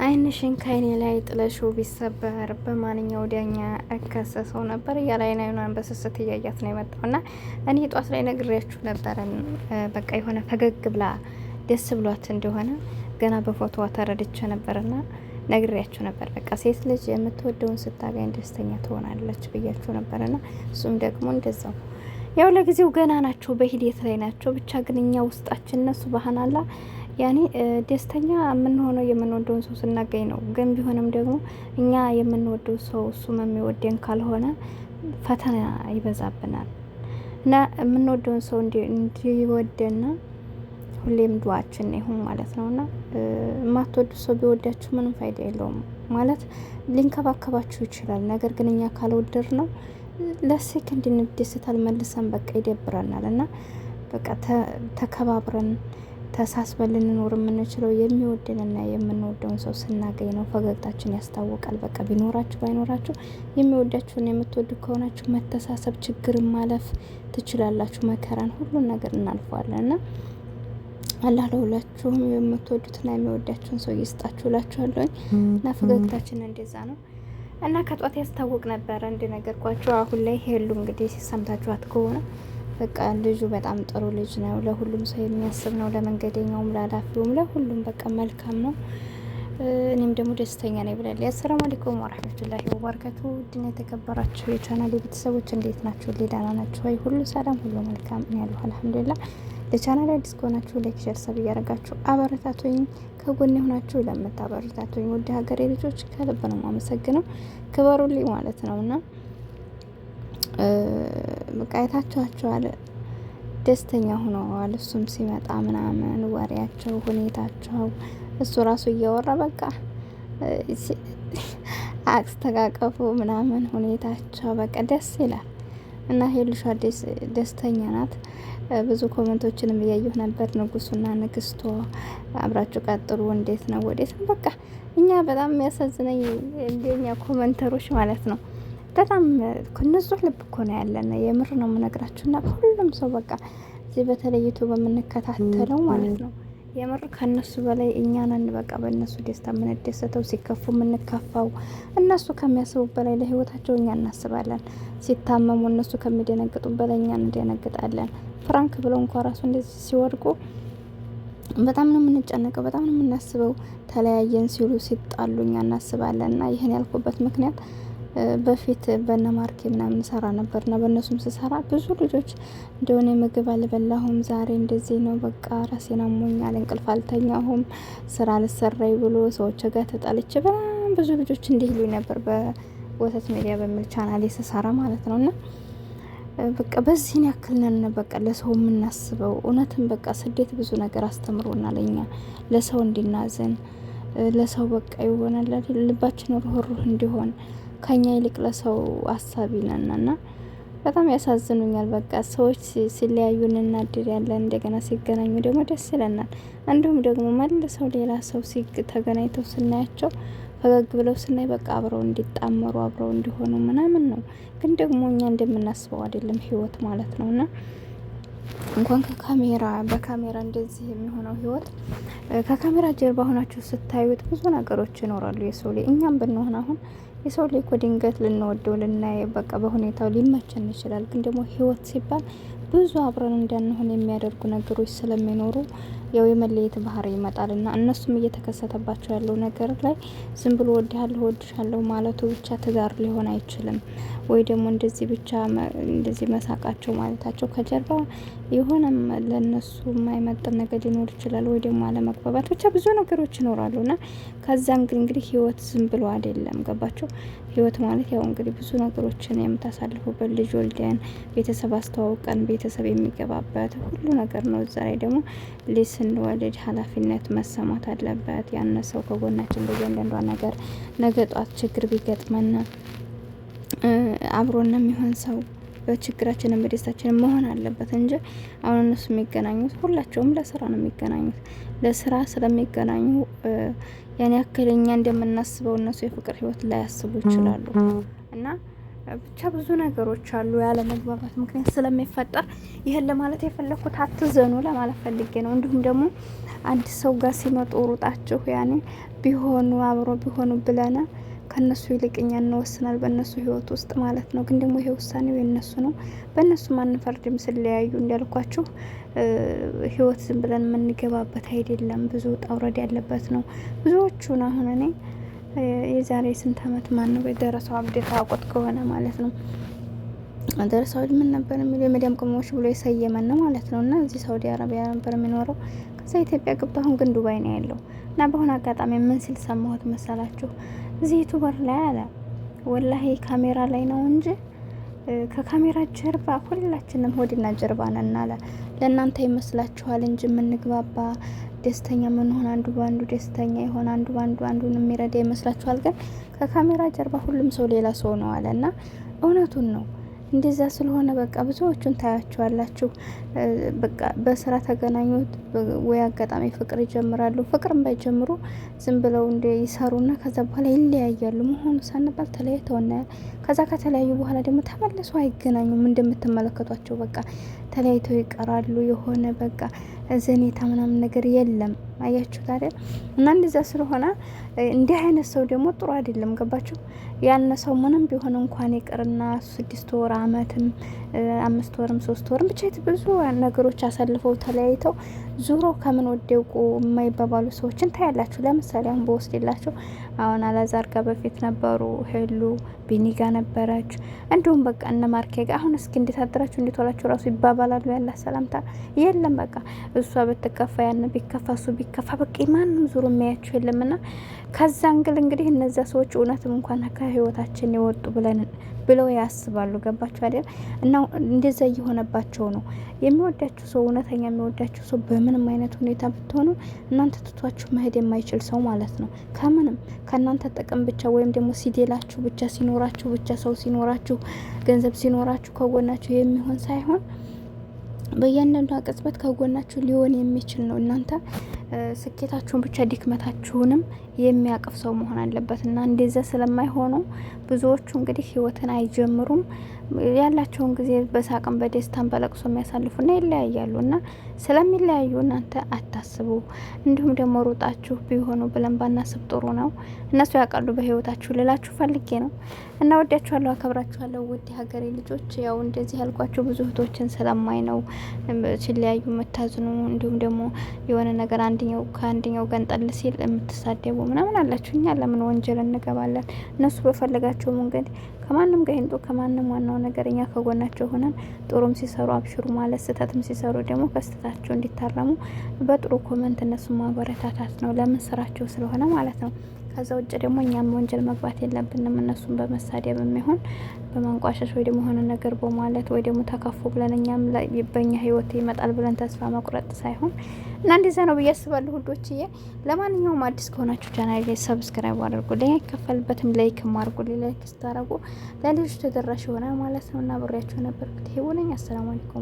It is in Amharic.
አይንሽን ከአይኔ ላይ ጥለሽው ቢሰበር በማንኛው ዳኛ እከሰሰው ነበር እያለ አይኗን በስስት እያያት ነው የመጣው። እና እኔ ጧት ላይ ነግሬያችሁ ነበረን። በቃ የሆነ ፈገግ ብላ ደስ ብሏት እንደሆነ ገና በፎቶዋ ተረድቼ ነበርና ነግሬያችሁ ነበር። በቃ ሴት ልጅ የምትወደውን ስታገኝ ደስተኛ ትሆናለች ብያችሁ ነበርና እሱም ደግሞ እንደዛው። ያው ለጊዜው ገና ናቸው፣ በሂደት ላይ ናቸው። ብቻ ግን እኛ ውስጣችን እነሱ ባህናላ ያኔ ደስተኛ የምንሆነው የምንወደውን ሰው ስናገኝ ነው። ግን ቢሆንም ደግሞ እኛ የምንወደው ሰው እሱም የሚወደን ካልሆነ ፈተና ይበዛብናል እና የምንወደውን ሰው እንዲወደና ሁሌም ዱዓችን ይሁን ማለት ነውና የማትወዱ ሰው ቢወዳችሁ ምንም ፋይዳ የለውም ማለት ሊንከባከባችሁ ይችላል። ነገር ግን እኛ ካልወደድ ነው ለሴከንድ እንደስታል መልሰን በቃ ይደብረናል። እና በቃ ተከባብረን ተሳስበን ልንኖር የምንችለው የሚወደንና የምንወደውን ሰው ስናገኝ ነው። ፈገግታችን ያስታውቃል። በቃ ቢኖራችሁ ባይኖራችሁ የሚወዳችሁን የምትወዱ ከሆናችሁ መተሳሰብ፣ ችግርን ማለፍ ትችላላችሁ። መከራን፣ ሁሉን ነገር እናልፈዋለን እና አላህ ለሁላችሁም የምትወዱትና የሚወዳችሁን ሰው ይስጣችሁ እላችኋለሁ። እና ፈገግታችን እንደዛ ነው እና ከጧት ያስታውቅ ነበረ እንደነገርኳችሁ። አሁን ላይ ሄሉ እንግዲህ ሰምታችኋት ከሆነ በቃ ልጁ በጣም ጥሩ ልጅ ነው። ለሁሉም ሰው የሚያስብ ነው። ለመንገደኛውም፣ ለላፊውም፣ ለሁሉም በቃ መልካም ነው። እኔም ደግሞ ደስተኛ ነኝ ብላለች። አሰላሙ አለይኩም ወራህመቱላሂ ወበረካቱ። ድና የተከበራችሁ የቻናሌ ቤተሰቦች እንዴት ናችሁ? ደህና ናችሁ ወይ? ሁሉ ሰላም፣ ሁሉ መልካም ነው ያለው አልሐምዱሊላህ። ለቻናሌ አዲስ ከሆናችሁ ላይክ፣ ሼር፣ ሰብ እያደረጋችሁ አበረታቱኝ። ከጎን የሆናችሁ ለምታበረታቱኝ ውድ ሀገሬ ልጆች ከልብ ነው የማመሰግነው። ክበሩልኝ ማለት ነውና በቃ አይታችኋቸዋል። ደስተኛ ሆነዋል። እሱም ሲመጣ ምናምን ወሬያቸው፣ ሁኔታቸው እሱ ራሱ እያወራ በቃ አስተቃቀፉ ምናምን ሁኔታቸው በቃ ደስ ይላል እና ሄሉሻ ደስተኛ ናት። ብዙ ኮመንቶችንም እያየሁ ነበር። ንጉሱና ንግስቷ አብራችሁ ቀጥሉ፣ እንዴት ነው ወዴት ነው? በቃ እኛ በጣም የሚያሳዝነኝ እንደኛ ኮመንተሮች ማለት ነው በጣም ከነሱ ልብ እኮ ነው ያለን። የምር ነው የምነግራችሁ። እና ሁሉም ሰው በቃ እዚህ በተለይ ዩቲዩብ የምንከታተለው ማለት ነው የምር ከነሱ በላይ እኛ ነን በቃ በእነሱ ደስታ የምንደሰተው፣ ሲከፉ የምንከፋው። እነሱ ከሚያስቡ በላይ ለህይወታቸው እኛ እናስባለን። ሲታመሙ እነሱ ከሚደነግጡ በላይ እኛ እንደነግጣለን። ፍራንክ ብለው እንኳን ራሱ እንደዚህ ሲወድቁ በጣም ነው የምንጨነቀው፣ በጣም ነው የምናስበው። ተለያየን ሲሉ ሲጣሉ እኛ እናስባለን። እና ይህን ያልኩበት ምክንያት በፊት በነ ማርኬ ምናምን ሰራ ነበርና በእነሱም ስሰራ ብዙ ልጆች እንደሆነ ምግብ አልበላሁም፣ ዛሬ እንደዚህ ነው፣ በቃ ራሴን አሞኛል፣ እንቅልፍ አልተኛሁም፣ ስራ ልሰራይ ብሎ ሰዎች ጋር ተጣልቼ በጣም ብዙ ልጆች እንዲህ ይሉኝ ነበር። በወተት ሚዲያ በሚል ቻናል ስሰራ ማለት ነውና በቃ በዚህን ያክል ነን በቃ ለሰው የምናስበው። እውነትም በቃ ስደት ብዙ ነገር አስተምሮናል። እኛ ለሰው እንዲናዘን ለሰው በቃ ይሆናል ልባችን ሩህሩህ እንዲሆን ከኛ ይልቅ ለሰው አሳቢ ነንና በጣም ያሳዝኑኛል። በቃ ሰዎች ሲለያዩ እናድር ያለን፣ እንደገና ሲገናኙ ደግሞ ደስ ይለናል። እንዲሁም ደግሞ መልሰው ሌላ ሰው ተገናኝተው ስናያቸው ፈገግ ብለው ስናይ በቃ አብረው እንዲጣመሩ አብረው እንዲሆኑ ምናምን ነው። ግን ደግሞ እኛ እንደምናስበው አይደለም ህይወት ማለት ነውና እንኳን በካሜራ እንደዚህ የሚሆነው ህይወት ከካሜራ ጀርባ ሆናችሁ ስታዩት ብዙ ነገሮች ይኖራሉ። የሰው ላይ እኛም ብንሆን አሁን የሰው ላይ እኮ ድንገት ልንወደው ልናይ በቃ በሁኔታው ሊመቸን ይችላል። ግን ደግሞ ህይወት ሲባል ብዙ አብረን እንዳንሆን የሚያደርጉ ነገሮች ስለሚኖሩ ያው የመለየት ባህሪ ይመጣልና እነሱም እየተከሰተባቸው ያለው ነገር ላይ ዝም ብሎ ወድሻለሁ ማለቱ ብቻ ትዳር ሊሆን አይችልም። ወይ ደግሞ እንደዚህ ብቻ እንደዚህ መሳቃቸው ማለታቸው ከጀርባ የሆነም ለነሱ የማይመጥን ነገር ሊኖር ይችላል። ወይ ደግሞ አለመግባባት፣ ብቻ ብዙ ነገሮች ይኖራሉና ከዛም እንግዲህ ህይወት ዝም ብሎ አይደለም። ገባችሁ? ህይወት ማለት ያው እንግዲህ ብዙ ነገሮችን የምታሳልፉበት፣ ልጅ ወልደን ቤተሰብ አስተዋውቀን ቤተሰብ የሚገባበት ሁሉ ነገር ነው። እዛ ላይ ደግሞ ልጅ ስንወልድ ኃላፊነት መሰማት አለበት። ያነሰው ከጎናችን በእያንዳንዷ ነገር ነገ ጧት ችግር ቢገጥመን አብሮን የሚሆን ሰው በችግራችንም በደስታችንም መሆን አለበት እንጂ አሁን እነሱ የሚገናኙት ሁላቸውም ለስራ ነው የሚገናኙት። ለስራ ስለሚገናኙ ያን ያክል እኛ እንደምናስበው እነሱ የፍቅር ህይወት ላይ ያስቡ ይችላሉ። እና ብቻ ብዙ ነገሮች አሉ ያለ መግባባት ምክንያት ስለሚፈጠር ይሄን ለማለት የፈለኩት አትዘኑ ለማለት ፈልጌ ነው። እንዲሁም ደግሞ አንድ ሰው ጋር ሲመጡ ሩጣችሁ ያኔ ቢሆኑ አብሮ ቢሆኑ ብለና ከነሱ ይልቅ እኛ እንወስናል በእነሱ ህይወት ውስጥ ማለት ነው። ግን ደግሞ ይሄ ውሳኔው የነሱ ነው። በእነሱ ማንፈርድም ስለያዩ እንዳልኳችሁ ህይወት ዝም ብለን የምንገባበት አይደለም። ብዙ ውጣ ውረድ ያለበት ነው። ብዙዎቹን አሁን እኔ የዛሬ ስንት አመት ማን ነው በደረሰው አብዴት አውቆት ከሆነ ማለት ነው ደረሰው ምን ነበር የሚለው የመዲያም ቅመሞች ብሎ የሰየመን ነው ማለት ነው። እና እዚህ ሳውዲ አረቢያ ነበር የሚኖረው። ከዛ ኢትዮጵያ ገብቶ አሁን ግን ዱባይ ነው ያለው። እና በሆነ አጋጣሚ ምን ሲል ሰማሁት መሰላችሁ? እዚህ ዩቱበር ላይ አለ ወላሂ ካሜራ ላይ ነው እንጂ ከካሜራ ጀርባ ሁላችንም ሆድና ጀርባ ነን አለ። ለእናንተ ይመስላችኋል እንጂ የምንግባባ ደስተኛ ምን ሆነ አንዱ ባንዱ ደስተኛ ይሆን አንዱ ባንዱ አንዱን የሚረዳ ይመስላችኋል? ግን ከካሜራ ጀርባ ሁሉም ሰው ሌላ ሰው ነው አለ። እና እውነቱን ነው። እንደዛ ስለሆነ በቃ ብዙዎቹን ታያቸዋላችሁ። በቃ በስራ ተገናኙት ወይ አጋጣሚ ፍቅር ይጀምራሉ። ፍቅርም ባይጀምሩ ዝም ብለው እንደ ይሰሩና ከዛ በኋላ ይለያያሉ። መሆኑ ሳንባል ተለያይተው እናያለን። ከዛ ከተለያዩ በኋላ ደግሞ ተመልሰው አይገናኙም። እንደምትመለከቷቸው በቃ ተለያይተው ይቀራሉ። የሆነ በቃ ዘኔታ ምናምን ነገር የለም። አያችሁት አይደል? እና እንደዛ ስለሆነ እንዲህ አይነት ሰው ደግሞ ጥሩ አይደለም። ገባችሁ? ያን ሰው ምንም ቢሆን እንኳን ይቅርና 6 ወር አመትም 5 ወርም 3 ወርም ብቻ ብዙ ነገሮች አሳልፈው ተለያይተው ዙሮ ከምን ወደቁ የማይባባሉ ሰዎችን ታያላችሁ። ለምሳሌ አሁን በወስድላቸው አሁን አላዛር ጋር በፊት ነበሩ፣ ሄሉ ቢኒ ጋር ነበረች፣ እንዲሁም በቃ እነ ማርኬ ጋር አሁን እስኪ እንዴት አደራችሁ እንዴት ዋላችሁ ራሱ ይባባላሉ። ያላ ሰላምታ የለም። በቃ እሷ ብትከፋ ያን ቢከፋ እሱ ቢከፋ በቃ ማንም ዙሮ የሚያያችሁ የለምና ከዛ እንግዲህ እነዛ ሰዎች እውነትም እንኳን ከህይወታችን የወጡ ብለው ያስባሉ። ገባችሁ አይደል? እና እንደዛ እየሆነባቸው ነው። የሚወዳችሁ ሰው እውነተኛ የሚወዳችሁ ሰው በምንም አይነት ሁኔታ ብትሆኑ እናንተ ትቷችሁ መሄድ የማይችል ሰው ማለት ነው። ከምንም ከእናንተ ጥቅም ብቻ ወይም ደግሞ ሲዴላችሁ ብቻ ሲኖራችሁ ብቻ ሰው ሲኖራችሁ ገንዘብ ሲኖራችሁ ከጎናችሁ የሚሆን ሳይሆን በእያንዳንዱ ቅጽበት ከጎናችሁ ሊሆን የሚችል ነው። እናንተ ስኬታችሁን ብቻ ድክመታችሁንም የሚያቅፍ ሰው መሆን አለበት። እና እንደዛ ስለማይሆኑ ብዙዎቹ እንግዲህ ህይወትን አይጀምሩም። ያላቸውን ጊዜ በሳቅም በደስታም በለቅሶ የሚያሳልፉና ይለያያሉ። እና ስለሚለያዩ እናንተ አታስቡ። እንዲሁም ደግሞ ሩጣችሁ ቢሆኑ ብለን ባናስብ ጥሩ ነው። እነሱ ያውቃሉ በህይወታችሁ ልላችሁ ፈልጌ ነው። እና ወዳችኋለሁ፣ አከብራችኋለሁ ውድ ሀገሬ ልጆች። ያው እንደዚህ ያልኳችሁ ብዙ እህቶችን ስለማይ ነው ሲለያዩ የምታዝኑ፣ እንዲሁም ደግሞ የሆነ ነገር አንደኛው ከአንደኛው ገንጠል ሲል የምትሳደቡ ምናምን አላችሁ። እኛ ለምን ወንጀል እንገባለን? እነሱ በፈለጋቸው መንገድ ከማንም ጋር ይንጡ። ከማንም ዋናው ነገር እኛ ከጎናቸው ሆነን ጥሩም ሲሰሩ አብሽሩ ማለት፣ ስህተትም ሲሰሩ ደግሞ ከስህተታቸው እንዲታረሙ በጥሩ ኮመንት እነሱ ማበረታታት ነው። ለምን ስራቸው ስለሆነ ማለት ነው። ከዛ ውጭ ደግሞ እኛም ወንጀል መግባት የለብንም። እነሱን በመሳደብ የሚሆን በማንቋሸሽ ወይ ደግሞ ሆነ ነገር በማለት ወይ ደግሞ ተከፉ ብለን እኛም በእኛ ህይወት ይመጣል ብለን ተስፋ መቁረጥ ሳይሆን እና እንደዛ ነው ብዬ አስባለሁ ውዶችዬ። ለማንኛውም አዲስ ከሆናችሁ ቻናል ላይ ሰብስክራይብ አድርጉልኝ፣ አይከፈልበትም። ላይክ አድርጉልኝ። ላይክ ስታደርጉ ለሌሎች ተደራሽ ይሆናል ማለት ነው። እና አብሬያችሁ ነበር። ይሄው ነኝ። አሰላሙ አለይኩም።